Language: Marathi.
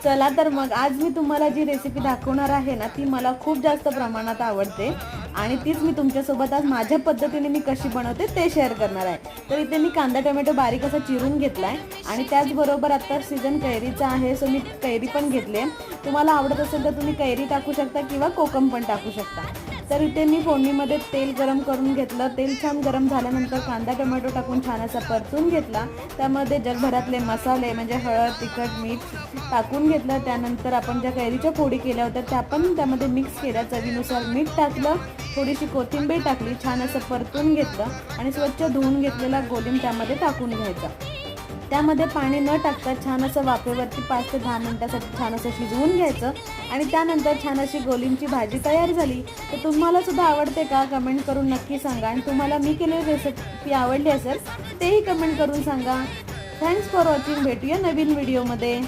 चला तर मग आज मी तुम्हाला जी रेसिपी दाखवणार आहे ना, ती मला खूप जास्त प्रमाणात आवडते आणि तीच मी तुमच्यासोबत आज माझ्या पद्धतीने मी कशी बनवते ते शेअर करणार आहे. तर इथे मी कांदा टोमॅटो बारीक असा चिरून घेतलाय आणि त्याचबरोबर आता सीझन कैरीचा आहे, सो मी कैरी पण घेतली. तुम्हाला आवडत असेल तर तुम्ही कैरी टाकू शकता किंवा कोकम पण टाकू शकता. तर इथे मी फोडणीमध्ये तेल गरम करून घेतलं. तेल छान गरम झाल्यानंतर कांदा टोमॅटो टाकून छान असा परतून घेतला. त्यामध्ये जगभरातले मसाले म्हणजे हळद, तिखट, मीठ टाकून घेतलं. त्यानंतर आपण ज्या कैरीच्या फोडी केल्या होत्या त्या पण त्यामध्ये मिक्स केल्या. चवीनुसार मीठ टाकलं, थोडीशी कोथिंबीर टाकली, छान असं परतून घेतलं आणि स्वच्छ धुवून घेतलेला कोलम त्यामध्ये टाकून घ्यायचा. त्यामध्ये पाणी न टाकता छान असं वाफेवरती 5 ते 10 मिनिटासाठी छान असं शिजवून घ्यायचं आणि त्यानंतर छान अशी कोलमची भाजी तयार झाली. तर तुम्हाला सुद्धा आवडते का कमेंट करून नक्की सांगा आणि तुम्हाला मी केलेली रेसिपी आवडली असेल तेही कमेंट करून सांगा. Thanks for watching. भेटूया नवीन व्हिडिओमध्ये.